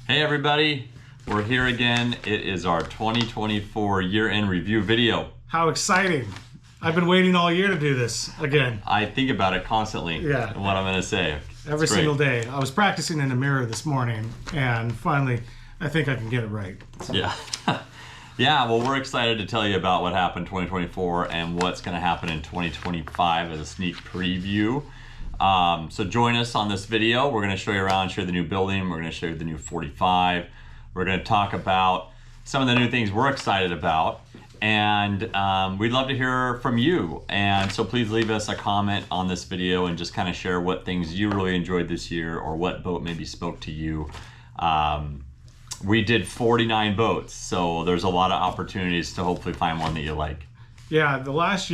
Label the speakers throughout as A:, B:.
A: Hey everybody, we're here again. It is our 2024 year-end review video.
B: How exciting. I've been waiting all year to do this again.
A: I think about it constantly,
B: Yeah.
A: what I'm gonna say.
B: Every single day. I was practicing in the mirror this morning and finally I think I can get it right. So.
A: Yeah. Yeah, well, we're excited to tell you about what happened in 2024 and what's gonna happen in 2025 as a sneak preview. So join us on this video. We're gonna show you around, show you the new building. We're gonna show you the new 45. We're gonna talk about some of the new things we're excited about. And we'd love to hear from you. And so please leave us a comment on this video and just kind of share what things you really enjoyed this year or what boat maybe spoke to you. We did 49 boats, so there's a lot of opportunities to hopefully find one that you like.
B: Yeah, the last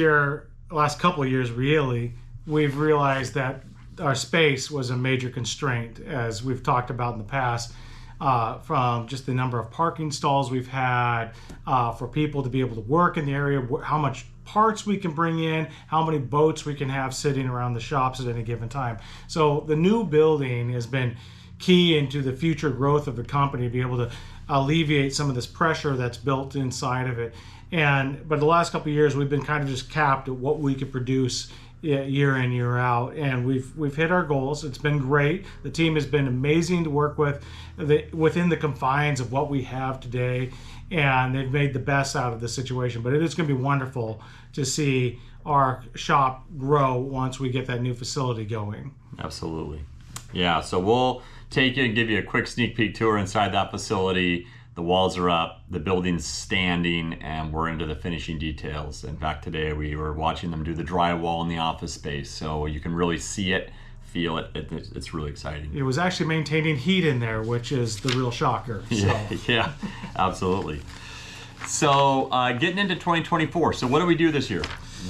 B: couple of years really, we've realized that our space was a major constraint, as we've talked about in the past, from just the number of parking stalls we've had, for people to be able to work in the area, how much parts we can bring in, how many boats we can have sitting around the shops at any given time. So the new building has been key into the future growth of the company, to be able to alleviate some of this pressure that's built inside of it. But the last couple of years, we've been kind of just capped at what we could produce year in, year out, and we've hit our goals. It's been great. The team has been amazing to work with within the confines of what we have today, and they've made the best out of the situation. But it is going to be wonderful to see our shop grow once we get that new facility going.
A: Absolutely. Yeah, so we'll take you and give you a quick sneak peek tour inside that facility. The walls are up, the building's standing, and we're into the finishing details. In fact, today we were watching them do the drywall in the office space, so you can really see it, feel it. It's really exciting.
B: It was actually maintaining heat in there, which is the real shocker. So.
A: Yeah, absolutely. So getting into 2024, so what did we do this year?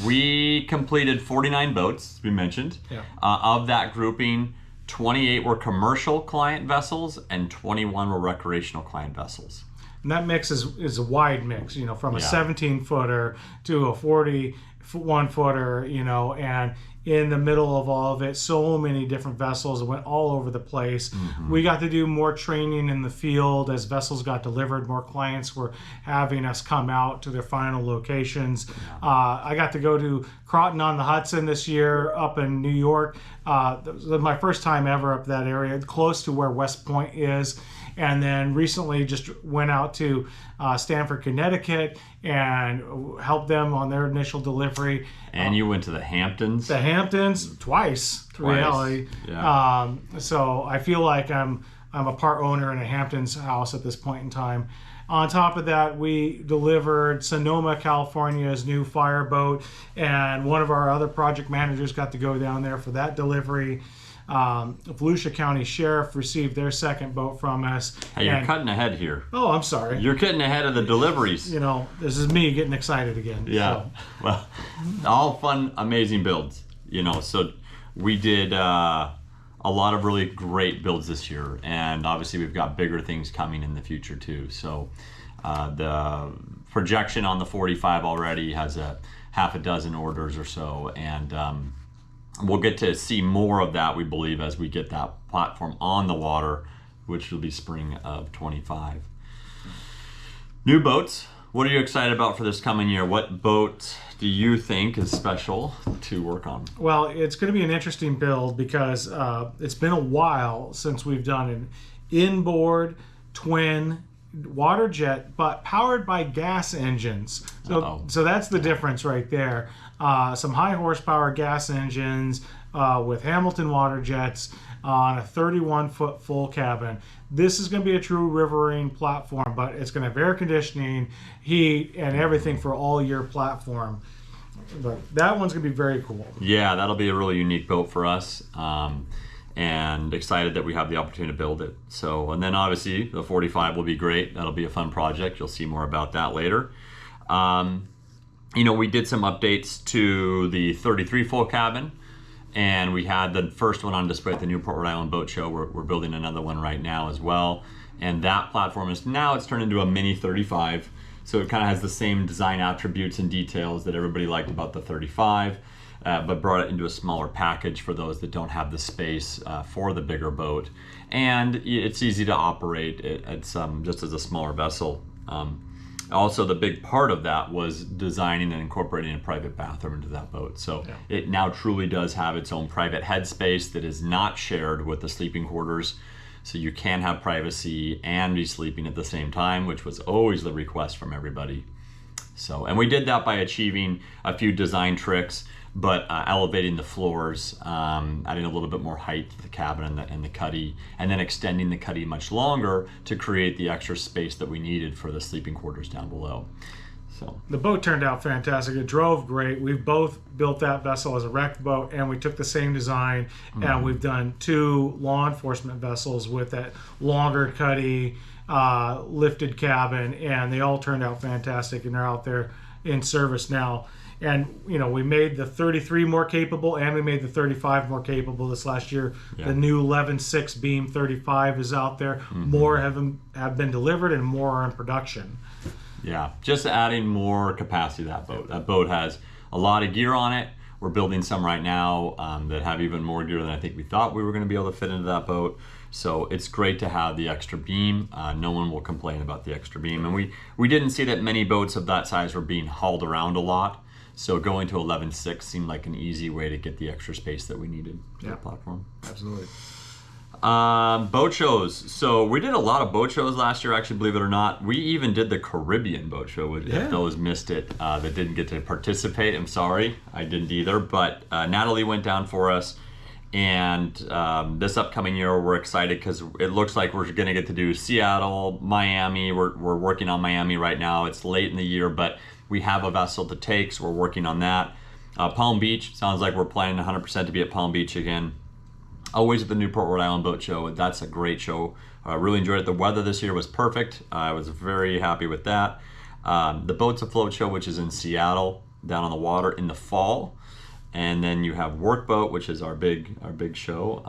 A: We completed 49 boats, as we mentioned.
B: Yeah.
A: Of that grouping, 28 were commercial client vessels and 21 were recreational client vessels.
B: And that mix is a wide mix, from a 17-footer to a 41-footer, and in the middle of all of it, so many different vessels. It went all over the place. Mm-hmm. We got to do more training in the field as vessels got delivered. More clients were having us come out to their final locations. Yeah. I got to go to Croton-on-the-Hudson this year up in New York. That was my first time ever up that area, close to where West Point is. And then recently just went out to Stamford, Connecticut, and helped them on their initial delivery.
A: And you went to the Hamptons?
B: The Hamptons twice. Reality. Yeah. So I feel like I'm a part owner in a Hamptons house at this point in time. On top of that, we delivered Sonoma, California's new fireboat, and one of our other project managers got to go down there for that delivery. Volusia County Sheriff received their second boat from us.
A: Hey, you're cutting ahead here.
B: Oh, I'm sorry.
A: You're getting ahead of the deliveries.
B: This is me getting excited again.
A: Yeah. So. Well, all fun, amazing builds. So we did a lot of really great builds this year, and obviously we've got bigger things coming in the future too. So the projection on the 45 already has a half a dozen orders or so, and we'll get to see more of that, we believe, as we get that platform on the water, which will be spring of 25. New boats. What are you excited about for this coming year? What boat do you think is special to work on? Well,
B: it's going to be an interesting build because it's been a while since we've done an inboard twin water jet, but powered by gas engines. So that's the difference right there. Some high horsepower gas engines with Hamilton water jets on a 31-foot full cabin. This is going to be a true riverine platform, but it's going to have air conditioning, heat, and everything for all year platform. But that one's going to be very cool.
A: Yeah, that'll be a really unique boat for us. And excited that we have the opportunity to build it. So, and then obviously the 45 will be great. That'll be a fun project. You'll see more about that later. We did some updates to the 33 full cabin, and we had the first one on display at the Newport, Rhode Island Boat Show. We're building another one right now as well. And that platform it's turned into a mini 35. So it kind of has the same design attributes and details that everybody liked about the 35. but brought it into a smaller package for those that don't have the space for the bigger boat. And it's easy to operate. It's just as a smaller vessel. Also, the big part of that was designing and incorporating a private bathroom into that boat. So it now truly does have its own private headspace that is not shared with the sleeping quarters. So you can have privacy and be sleeping at the same time, which was always the request from everybody. So, and we did that by achieving a few design tricks, but elevating the floors, adding a little bit more height to the cabin and the cuddy, and then extending the cuddy much longer to create the extra space that we needed for the sleeping quarters down below. So
B: the boat turned out fantastic. It drove great. We've both built that vessel as a wrecked boat, and we took the same design, and we've done 2 law enforcement vessels with that longer cuddy, lifted cabin, and they all turned out fantastic, and they're out there in service now. And we made the 33 more capable, and we made the 35 more capable this last year. The new 11.6 beam 35 is out there. More have been delivered, and more are in production.
A: Yeah, just adding more capacity to that boat. That boat has a lot of gear on it. We're building some right now that have even more gear than I think we thought we were going to be able to fit into that boat. So it's great to have the extra beam. No one will complain about the extra beam. And we didn't see that many boats of that size were being hauled around a lot. So going to 11.6 seemed like an easy way to get the extra space that we needed for the platform.
B: Absolutely.
A: Boat shows. So we did a lot of boat shows last year, actually, believe it or not. We even did the Caribbean boat show. If those missed it, that didn't get to participate, I'm sorry. I didn't either. But Natalie went down for us. And this upcoming year, we're excited because it looks like we're going to get to do Seattle, Miami. We're working on Miami right now. It's late in the year, but we have a vessel to take, so we're working on that. Palm Beach, sounds like we're planning 100% to be at Palm Beach again. Always at the Newport, Rhode Island Boat Show. That's a great show. I really enjoyed it. The weather this year was perfect. I was very happy with that. The Boats Afloat Show, which is in Seattle, down on the water in the fall. And then you have Workboat, which is our big show.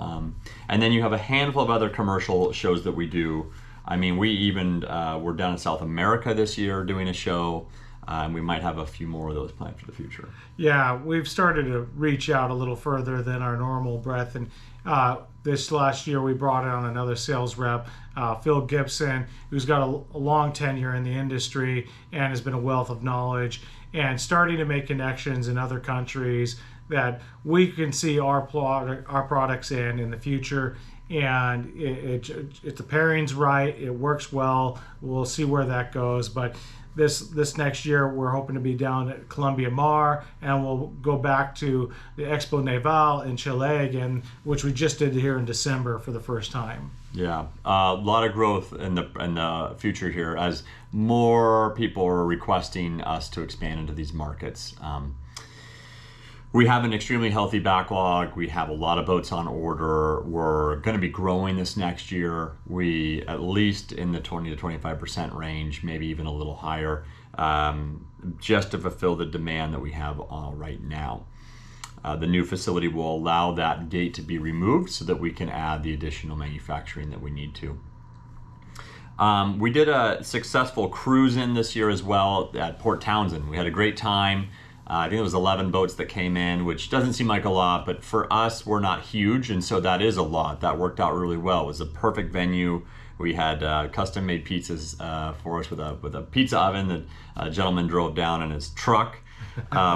A: And then you have a handful of other commercial shows that we do. I mean, we even we're down in South America this year doing a show. And we might have a few more of those planned for the future. Yeah,
B: we've started to reach out a little further than our normal breadth. And this last year, we brought on another sales rep, Phil Gibson, who's got a long tenure in the industry and has been a wealth of knowledge and starting to make connections in other countries that we can see our products in the future. And the pairing's right. It works well. We'll see where that goes. But this next year, we're hoping to be down at Colombia Mar, and we'll go back to the Expo Naval in Chile again, which we just did here in December for the first time.
A: Yeah, a lot of growth in the future here as more people are requesting us to expand into these markets. We have an extremely healthy backlog. We have a lot of boats on order. We're going to be growing this next year. We at least in the 20 to 25% range, maybe even a little higher, just to fulfill the demand that we have right now. The new facility will allow that gate to be removed so that we can add the additional manufacturing that we need to. We did a successful cruise in this year as well at Port Townsend. We had a great time. I think it was 11 boats that came in, which doesn't seem like a lot, but for us, we're not huge, and so that is a lot. That worked out really well. It was a perfect venue. We had custom-made pizzas for us with a pizza oven that a gentleman drove down in his truck,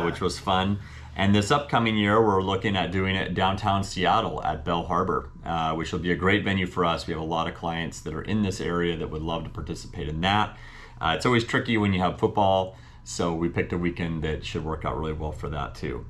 A: which was fun. And this upcoming year, we're looking at doing it downtown Seattle at Bell Harbor, which will be a great venue for us. We have a lot of clients that are in this area that would love to participate in that. It's always tricky when you have football, so we picked a weekend that should work out really well for that too.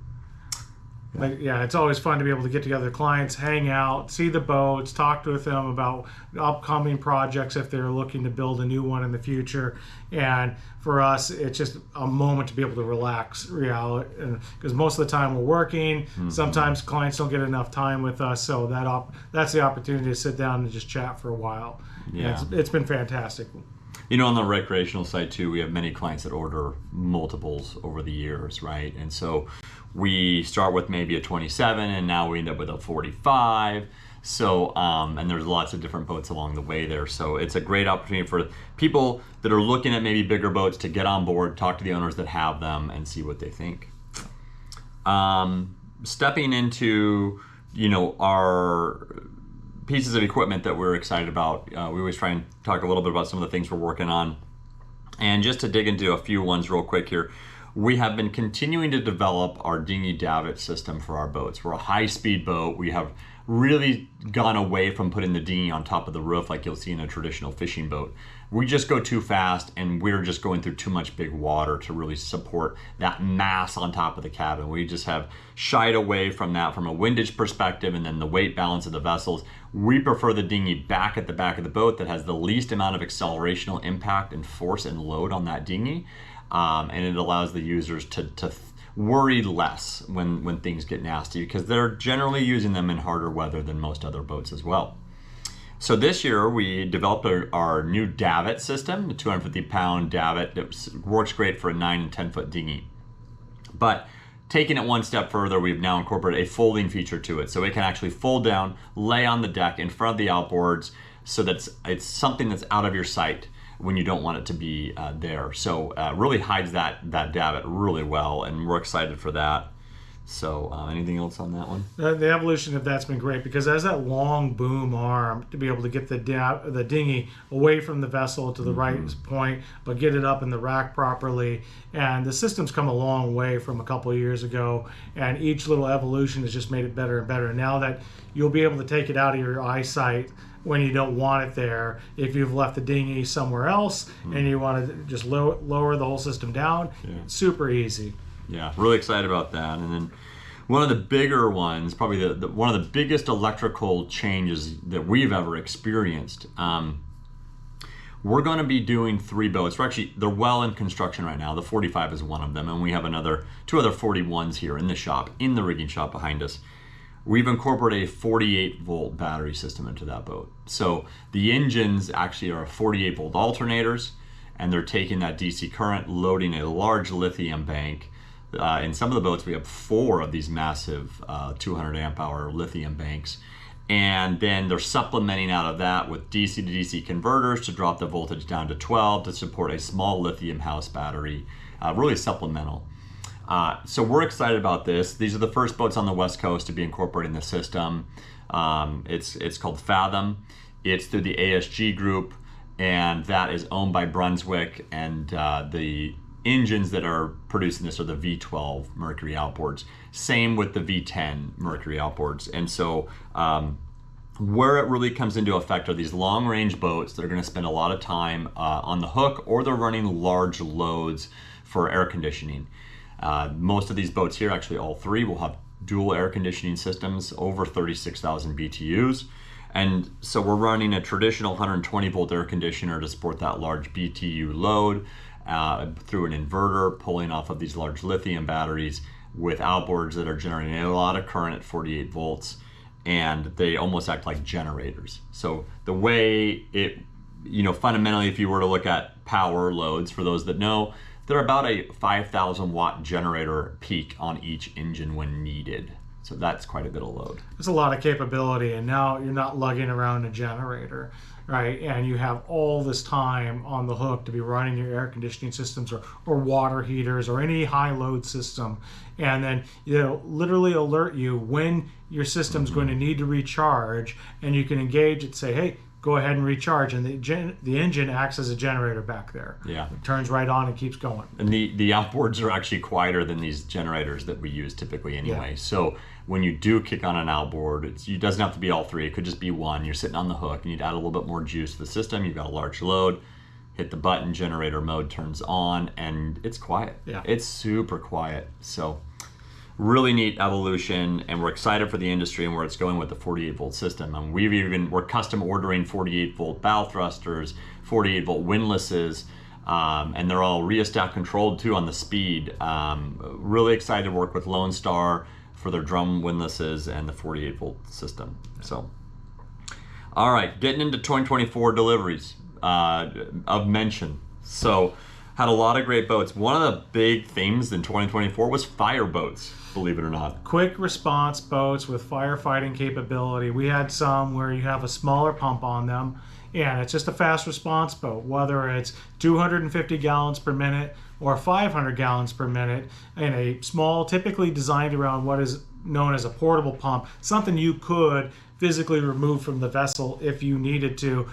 B: Yeah, it's always fun to be able to get together with clients, hang out, see the boats, talk with them about upcoming projects if they're looking to build a new one in the future. And for us, it's just a moment to be able to relax, because most of the time we're working. Sometimes clients don't get enough time with us, so that's the opportunity to sit down and just chat for a while. Yeah, it's been fantastic.
A: You know, on the recreational side too, we have many clients that order multiples over the years, right? And so we start with maybe a 27 and now we end up with a 45. So, and there's lots of different boats along the way there. So it's a great opportunity for people that are looking at maybe bigger boats to get on board, talk to the owners that have them and see what they think. stepping into, our pieces of equipment that we're excited about. We always try and talk a little bit about some of the things we're working on. And just to dig into a few ones real quick here, we have been continuing to develop our dinghy davit system for our boats. We're a high-speed boat. We have really gone away from putting the dinghy on top of the roof like you'll see in a traditional fishing boat. We just go too fast, and we're just going through too much big water to really support that mass on top of the cabin. We just have shied away from that from a windage perspective, and then the weight balance of the vessels. We prefer the dinghy back at the back of the boat that has the least amount of accelerational impact and force and load on that dinghy. And it allows the users to worry less when things get nasty, because they're generally using them in harder weather than most other boats as well. So this year we developed our new davit system, the 250-pound davit that works great for a 9 and 10 foot dinghy. But taking it one step further, we've now incorporated a folding feature to it, so it can actually fold down, lay on the deck in front of the outboards, so that it's something that's out of your sight when you don't want it to be there. So really hides that davit really well, and we're excited for that. So anything else on that one?
B: The evolution of that's been great, because it has that long boom arm to be able to get the dinghy away from the vessel to the right point, but get it up in the rack properly. And the system's come a long way from a couple of years ago, and each little evolution has just made it better and better. And now that you'll be able to take it out of your eyesight when you don't want it there, if you've left the dinghy somewhere else and you want to just lower the whole system down, super easy.
A: Yeah, really excited about that. And then one of the bigger ones, probably one of the biggest electrical changes that we've ever experienced. We're going to be doing 3 boats. They're well in construction right now. The 45 is one of them, and we have two other 41s here in the shop, in the rigging shop behind us. We've incorporated a 48-volt battery system into that boat. So the engines actually are 48-volt alternators, and they're taking that DC current, loading a large lithium bank. In some of the boats, we have 4 of these massive 200 amp hour lithium banks. And then they're supplementing out of that with DC to DC converters to drop the voltage down to 12 to support a small lithium house battery, really supplemental. So we're excited about this. These are the first boats on the West Coast to be incorporating the system. It's called Fathom. It's through the ASG group, and that is owned by Brunswick, and the engines that are producing this are the V12 Mercury outboards. Same with the V10 Mercury outboards. And so where it really comes into effect are these long-range boats that are going to spend a lot of time on the hook, or they're running large loads for air conditioning. Most of these boats here, actually all 3, will have dual air conditioning systems over 36,000 BTUs. And so we're running a traditional 120 volt air conditioner to support that large BTU load through an inverter, pulling off of these large lithium batteries with outboards that are generating a lot of current at 48 volts, and they almost act like generators. So the way it, fundamentally, if you were to look at power loads, for those that know, they're about a 5,000 watt generator peak on each engine when needed. So that's quite a bit of load.
B: It's a lot of capability, and now you're not lugging around a generator, right? And you have all this time on the hook to be running your air conditioning systems or water heaters or any high load system. And then, literally alert you when your system's going to need to recharge, and you can engage it, say, hey, go ahead and recharge, and the engine acts as a generator back there. Yeah, it turns right on and keeps going.
A: And the outboards are actually quieter than these generators that we use typically anyway. Yeah. So when you do kick on an outboard, it doesn't have to be all 3. It could just be one. You're sitting on the hook, and you'd add a little bit more juice to the system. You've got a large load. Hit the button, generator mode turns on, and it's quiet. Yeah, it's super quiet. So really neat evolution, and we're excited for the industry and where it's going with the 48 volt system. And we're custom ordering 48 volt bow thrusters, 48 volt windlasses, and they're all rheostat controlled too on the speed. Really excited to work with Lone Star for their drum windlasses and the 48 volt system. So, all right, getting into 2024 deliveries of mention. So, had a lot of great boats. One of the big themes in 2024 was fire boats, believe it or not.
B: Quick response boats with firefighting capability. We had some where you have a smaller pump on them, And it's just a fast response boat, whether it's 250 gallons per minute or 500 gallons per minute in a small, typically designed around what is known as a portable pump, something you could physically remove from the vessel if you needed to,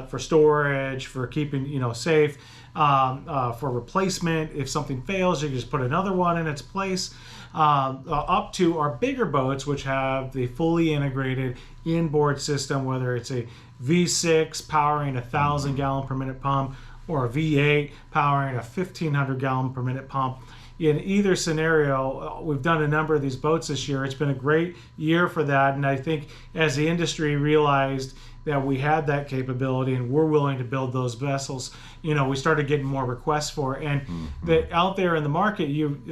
B: for storage, for keeping safe, for replacement. If something fails, you can just put another one in its place. Up to our bigger boats, which have the fully integrated inboard system, whether it's a V6 powering a 1,000 gallon per minute pump or a V8 powering a 1,500 gallon per minute pump. In either scenario, we've done a number of these boats this year. It's been a great year for that, and I think as the industry realized that we had that capability and we're willing to build those vessels, we started getting more requests for it. And out there in the market,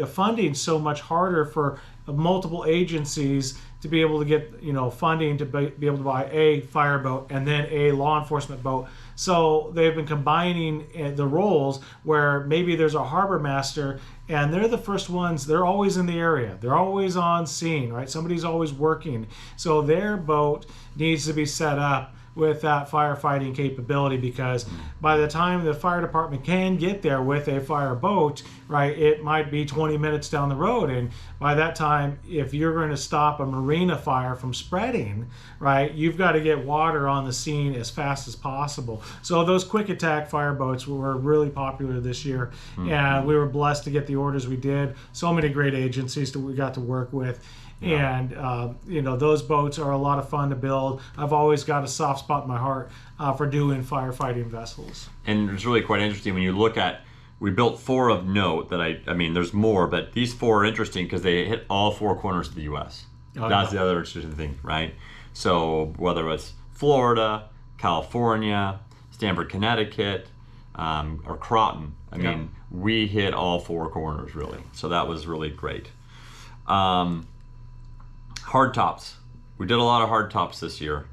B: funding's so much harder for multiple agencies to be able to get funding to be able to buy a fireboat and then a law enforcement boat. So they've been combining the roles where maybe there's a harbor master and they're the first ones. They're always in the area. They're always on scene, right? Somebody's always working. So their boat needs to be set up with that firefighting capability, because by the time the fire department can get there with a fire boat, right, it might be 20 minutes down the road. And by that time, if you're going to stop a marina fire from spreading, right, you've got to get water on the scene as fast as possible. So those quick attack fire boats were really popular this year, and we were blessed to get the orders we did. So many great agencies that we got to work with. Yeah. And those boats are a lot of fun to build. I've always got a soft spot in my heart for doing firefighting vessels.
A: And it's really quite interesting when you look at, we built 4 of note that I mean there's more, but these 4 are interesting because they hit all 4 corners of the U.S. That's the other interesting thing, right? So whether it's Florida, California, Stamford, Connecticut, or Croton, I mean, we hit all 4 corners really. So that was really great. Hard tops. We did a lot of hard tops this year.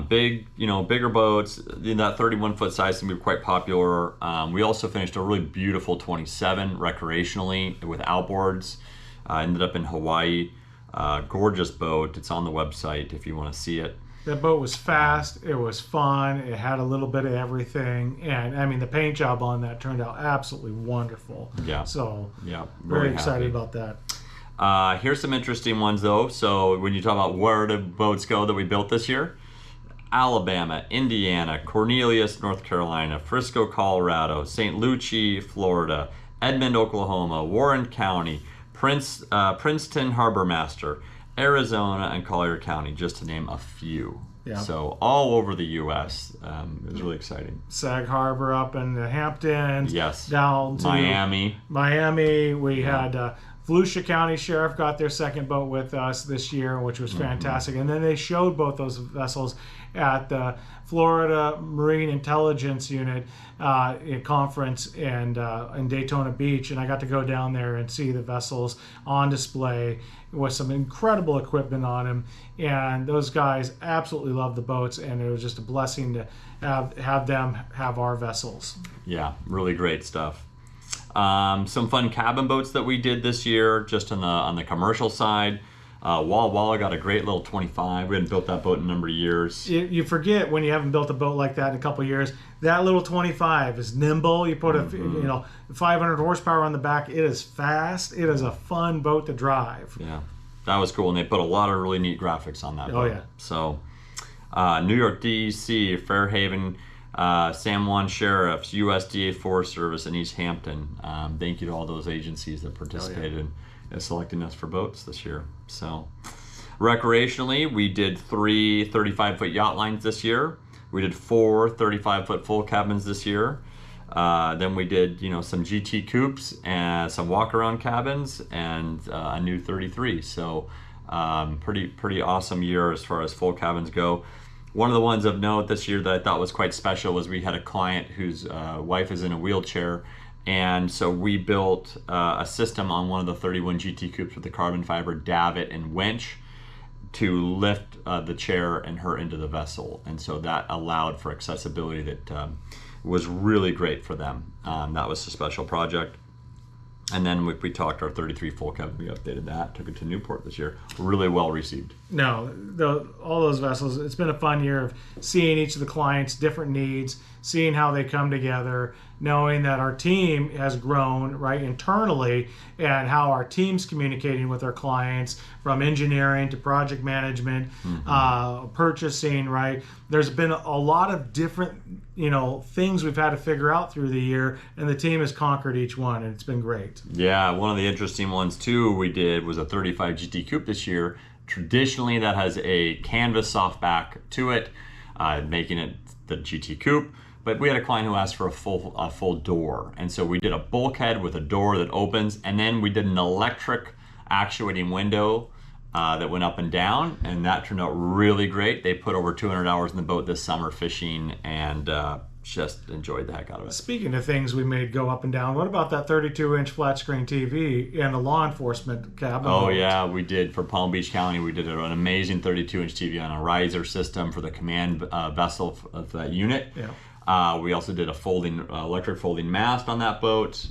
A: Bigger boats in that 31-foot size can be quite popular. We also finished a really beautiful 27 recreationally with outboards. Ended up in Hawaii. Gorgeous boat. It's on the website if you want to see it.
B: That boat was fast. It was fun. It had a little bit of everything, and I mean the paint job on that turned out absolutely wonderful.
A: Yeah.
B: So
A: very
B: excited about that.
A: Here's some interesting ones though. So when you talk about where did boats go that we built this year, Alabama, Indiana, Cornelius, North Carolina, Frisco, Colorado, St. Lucie, Florida, Edmond, Oklahoma, Warren County, Princeton Harbor Master, Arizona, and Collier County, just to name a few. Yeah. So all over the U.S. It was really exciting.
B: Sag Harbor up in the Hamptons.
A: Yes.
B: Down to
A: Miami.
B: We had Volusia County Sheriff got their second boat with us this year, which was fantastic. And then they showed both those vessels at the Florida Marine Intelligence Unit conference and in Daytona Beach, and I got to go down there and see the vessels on display with some incredible equipment on them. And those guys absolutely loved the boats, and it was just a blessing to have them have our vessels.
A: Yeah, really great stuff. Some fun cabin boats that we did this year, just on the commercial side. Walla Walla got a great little 25. We hadn't built that boat in a number of years.
B: You forget when you haven't built a boat like that in a couple of years. That little 25 is nimble. You put 500 horsepower on the back. It is fast. It is a fun boat to drive.
A: Yeah, that was cool, and they put a lot of really neat graphics on that boat.
B: Oh yeah.
A: So, New York DEC, Fairhaven, San Juan Sheriffs, USDA Forest Service, and East Hampton. Thank you to all those agencies that participated in selecting us for boats this year. So, recreationally, we did 3 35-foot yacht lines this year. We did 4 35-foot full cabins this year. Then we did, some GT coupes and some walk-around cabins and a new 33. So, pretty awesome year as far as full cabins go. One of the ones of note this year that I thought was quite special was we had a client whose wife is in a wheelchair, and so we built a system on one of the 31 GT coupes with the carbon fiber davit and winch to lift the chair and her into the vessel, and so that allowed for accessibility that was really great for them. That was a special project. And then we talked our 33 full cab. We updated that, took it to Newport this year. Really well received.
B: No, all those vessels, it's been a fun year of seeing each of the clients' different needs, seeing how they come together, knowing that our team has grown right internally, and how our team's communicating with our clients, from engineering to project management, purchasing, right? There's been a lot of different things we've had to figure out through the year, and the team has conquered each one, and it's been great.
A: Yeah, one of the interesting ones too we did was a 35 GT Coupe this year. Traditionally, that has a canvas softback to it, making it the GT Coupe. But we had a client who asked for a full door, and so we did a bulkhead with a door that opens, and then we did an electric actuating window that went up and down, and that turned out really great. They put over 200 hours in the boat this summer fishing, and just enjoyed the heck out of it.
B: Speaking of things we made go up and down, what about that 32-inch flat screen TV and the law enforcement cabin?
A: Oh yeah, we did for Palm Beach County. We did an amazing 32-inch TV on a riser system for the command vessel of that unit.
B: Yeah.
A: We also did a electric folding mast on that boat.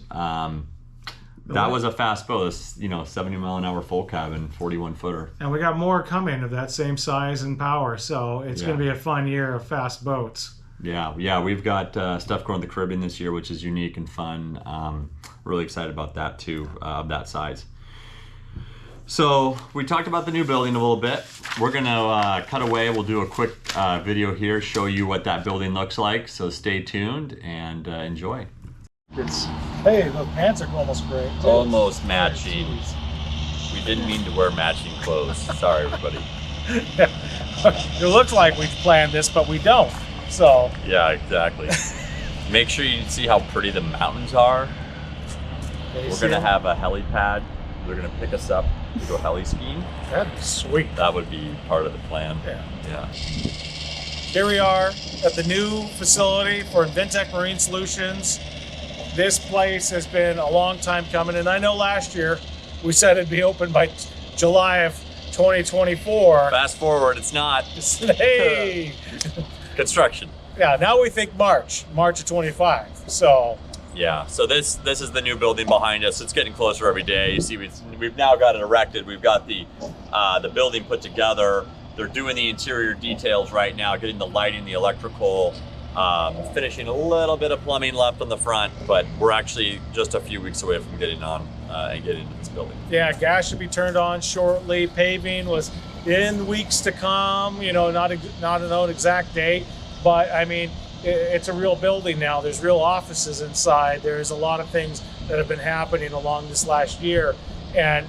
A: That was a fast boat, 70-mile-an-hour full cabin, 41-footer.
B: And we got more coming of that same size and power, so it's going to be a fun year of fast boats.
A: Yeah, we've got stuff going to the Caribbean this year, which is unique and fun. Really excited about that too, of that size. So we talked about the new building a little bit. We're gonna cut away. We'll do a quick video here, show you what that building looks like. So stay tuned and enjoy.
B: Hey, the pants are almost great.
A: Almost matching. We didn't mean to wear matching clothes. Sorry, everybody.
B: It looks like we've planned this, but we don't. So
A: yeah, exactly. Make sure you see how pretty the mountains are. We're gonna have a helipad. They're gonna pick us up to go heli skiing.
B: That'd be sweet.
A: That would be part of the plan.
B: Yeah. Here we are at the new facility for Inventec Marine Solutions. This place has been a long time coming, and I know last year we said it'd be open by July of 2024.
A: Fast forward, it's not.
B: Hey.
A: Construction.
B: Yeah, now we think March of 25. So
A: yeah, so this is the new building behind us. It's getting closer every day. You see, we've now got it erected. We've got the building put together. They're doing the interior details right now, getting the lighting, the electrical, finishing a little bit of plumbing left on the front, but we're actually just a few weeks away from getting on and getting into this building.
B: Yeah, gas should be turned on shortly. Paving was in weeks to come, not a known exact date, but I mean, it's a real building now. There's real offices inside. There's a lot of things that have been happening along this last year, and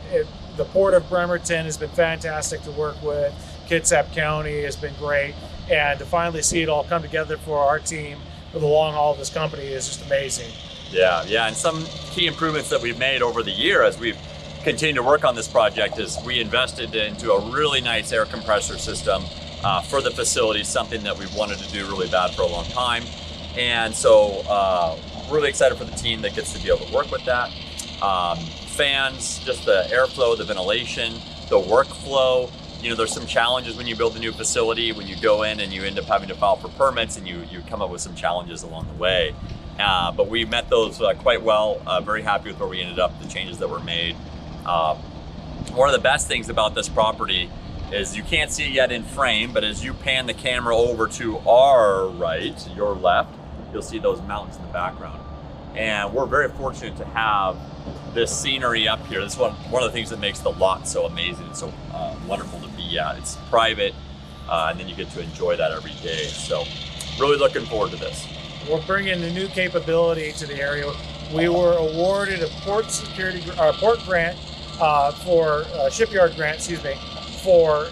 B: the Port of Bremerton has been fantastic to work with. Kitsap County has been great, and to finally see it all come together for our team for the long haul of this company is just amazing.
A: Yeah, and some key improvements that we've made over the year as we've continued to work on this project is we invested into a really nice air compressor system for the facility, something that we've wanted to do really bad for a long time. And so really excited for the team that gets to be able to work with that. Fans, just the airflow, the ventilation, the workflow. There's some challenges when you build a new facility, when you go in and you end up having to file for permits, and you come up with some challenges along the way. But we met those quite well. Very happy with where we ended up, the changes that were made. One of the best things about this property is you can't see it yet in frame, but as you pan the camera over to our right, your left, you'll see those mountains in the background. And we're very fortunate to have this scenery up here. This is one of the things that makes the lot so amazing and so wonderful to be at. It's private, and then you get to enjoy that every day. So really looking forward to this.
B: We're bringing a new capability to the area. We were awarded a port grant shipyard grant, for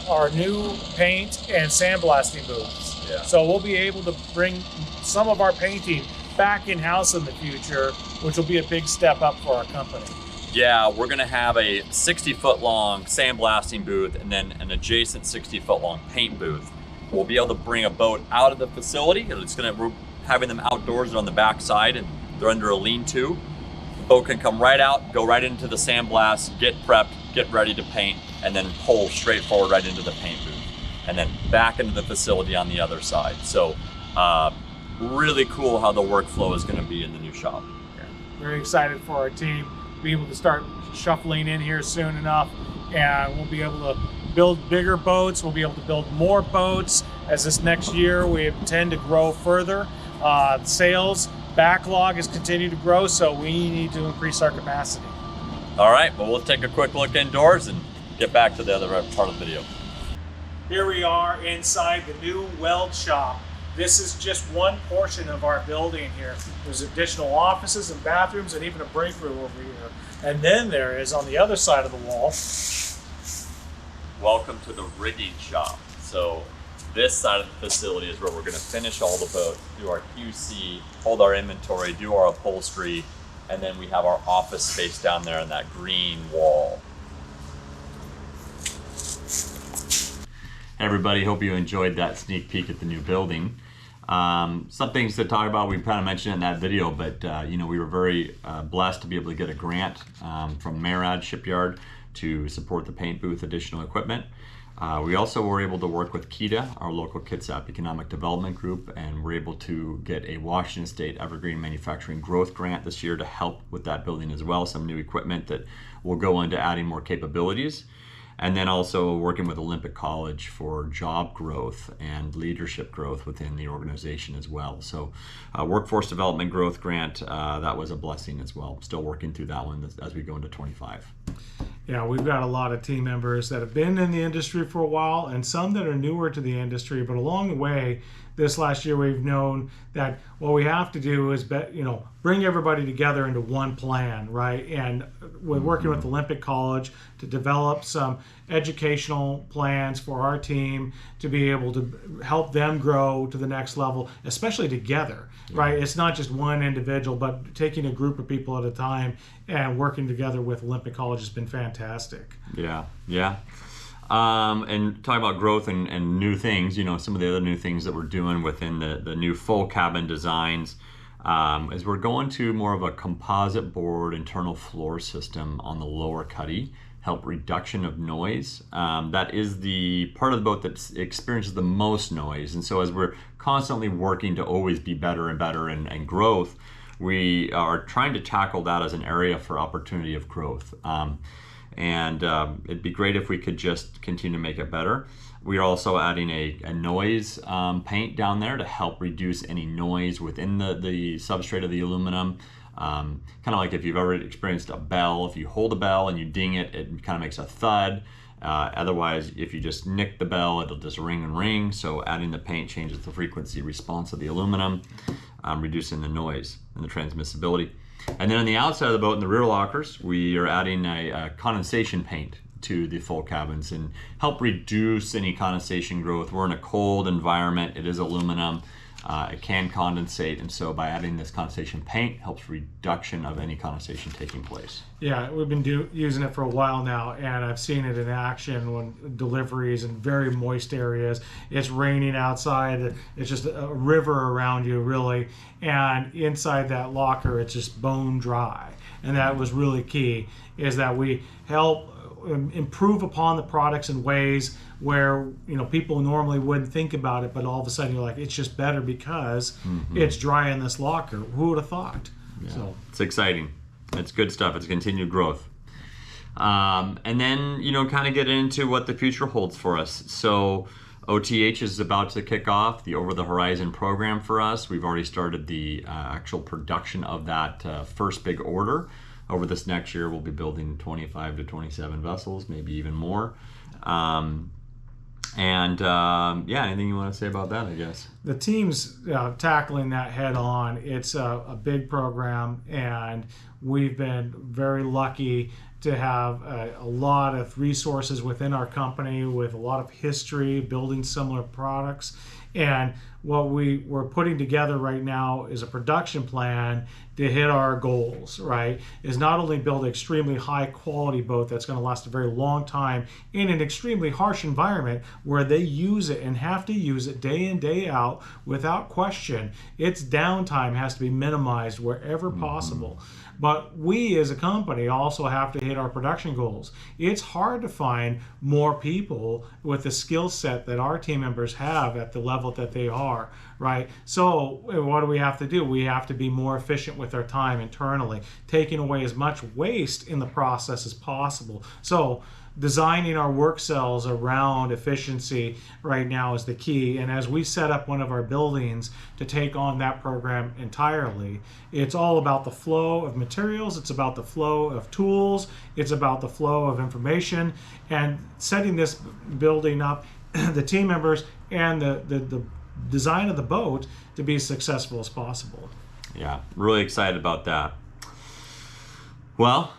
B: our new paint and sandblasting booths.
A: Yeah.
B: So we'll be able to bring some of our painting back in-house in the future, which will be a big step up for our company.
A: Yeah, we're gonna have a 60-foot long sandblasting booth and then an adjacent 60-foot long paint booth. We'll be able to bring a boat out of the facility. We're having them outdoors and on the back side, and they're under a lean-to. The boat can come right out, go right into the sandblast, get prepped, get ready to paint, and then pull straight forward right into the paint booth, and then back into the facility on the other side. So really cool how the workflow is going to be in the new shop.
B: Very excited for our team. be able to start shuffling in here soon enough, and we'll be able to build bigger boats. We'll be able to build more boats as this next year we intend to grow further. Sales backlog has continued to grow, so we need to increase our capacity.
A: All right, well, we'll take a quick look indoors and get back to the other part of the video.
B: Here we are inside the new weld shop. This is just one portion of our building here. There's additional offices and bathrooms and even a break room over here. And then there is, on the other side of the wall,
A: welcome to the rigging shop. So this side of the facility is where we're going to finish all the boats, do our QC, hold our inventory, do our upholstery, and then we have our office space down there on that green wall. Hey everybody, hope you enjoyed that sneak peek at the new building. Some things to talk about, we kind of mentioned it in that video, but we were very blessed to be able to get a grant from Marad Shipyard to support the paint booth additional equipment. We also were able to work with KEDA, our local Kitsap Economic Development Group, and we're able to get a Washington State Evergreen Manufacturing Growth Grant this year to help with that building as well, some new equipment that will go into adding more capabilities. And then also working with Olympic College for job growth and leadership growth within the organization as well. So Workforce Development Growth Grant, that was a blessing as well. Still working through that one as we go into 25.
B: Yeah, we've got a lot of team members that have been in the industry for a while and some that are newer to the industry, but along the way, this last year we've known that what we have to do is bring everybody together into one plan, right? And we're working with Olympic College to develop some educational plans for our team to be able to help them grow to the next level, especially together, right? It's not just one individual, but taking a group of people at a time and working together with Olympic College has been fantastic.
A: Yeah. And talking about growth and new things, some of the other new things that we're doing within the new full cabin designs is we're going to more of a composite board internal floor system on the lower cuddy, help reduction of noise. That is the part of the boat that experiences the most noise. And so as we're constantly working to always be better and better and growth, we are trying to tackle that as an area for opportunity of growth. And it'd be great if we could just continue to make it better. We are also adding a noise paint down there to help reduce any noise within the substrate of the aluminum. Kind of like if you've ever experienced a bell, if you hold a bell and you ding it, it kind of makes a thud. Otherwise, if you just nick the bell, it'll just ring and ring. So adding the paint changes the frequency response of the aluminum, reducing the noise and the transmissibility. And then on the outside of the boat in the rear lockers, we are adding a condensation paint to the full cabins and help reduce any condensation growth. We're in a cold environment. It is aluminum. It can condensate, and so by adding this condensation paint helps reduction of any condensation taking place.
B: Yeah, we've been using it for a while now, and I've seen it in action when deliveries in very moist areas. It's raining outside. It's just a river around you, really, and inside that locker, it's just bone dry. And that was really key, is that we help improve upon the products in ways where people normally wouldn't think about it, but all of a sudden you're like, it's just better because it's dry in this locker. Who would have thought?
A: Yeah. So it's exciting. It's good stuff. It's continued growth. And then kind of get into what the future holds for us. So OTH is about to kick off the Over the Horizon program for us. We've already started the actual production of that first big order. Over this next year, we'll be building 25 to 27 vessels, maybe even more. Anything you want to say about that, I guess?
B: The team's tackling that head on. It's a big program, and we've been very lucky to have a lot of resources within our company with a lot of history building similar products. And what we're putting together right now is a production plan to hit our goals, right? Is not only build an extremely high quality boat that's going to last a very long time in an extremely harsh environment where they use it and have to use it day in, day out without question. Its downtime has to be minimized wherever possible. But we as a company also have to hit our production goals. It's hard to find more people with the skill set that our team members have at the level that they are, right? So what do we have to do? We have to be more efficient with our time internally, taking away as much waste in the process as possible. So designing our work cells around efficiency right now is the key. And as we set up one of our buildings to take on that program entirely, it's all about the flow of materials, it's about the flow of tools, it's about the flow of information, and setting this building up, the team members and the design of the boat to be as successful as possible.
A: Yeah, really excited about that. Well,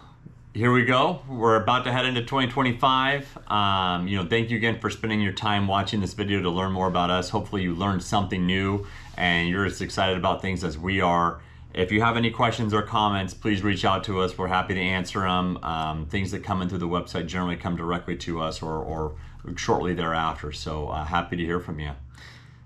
A: here we go. We're about to head into 2025. Thank you again for spending your time watching this video to learn more about us. Hopefully you learned something new and you're as excited about things as we are. If you have any questions or comments, please reach out to us. We're happy to answer them. Things that come in through the website generally come directly to us or shortly thereafter. So happy to hear from you.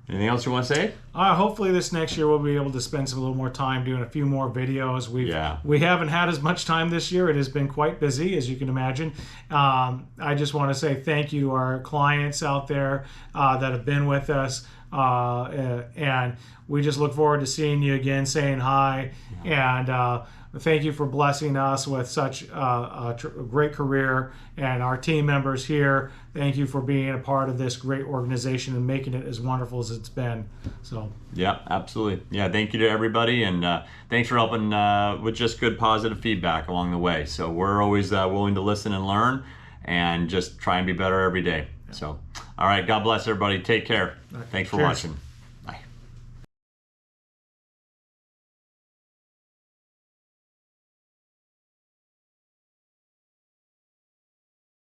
A: Anything else you want to say?
B: Hopefully this next year we'll be able to spend a little more time doing a few more videos. We haven't had as much time this year. It has been quite busy, as you can imagine. I just want to say thank you to our clients out there that have been with us. And we just look forward to seeing you again, saying hi. And thank you for blessing us with such a great career. And our team members here, thank you for being a part of this great organization and making it as wonderful as it's been. So
A: yeah, absolutely. Yeah, thank you to everybody, and thanks for helping with just good positive feedback along the way. So we're always willing to listen and learn and just try and be better every day. So all right, God bless everybody. Take care. Thanks for watching.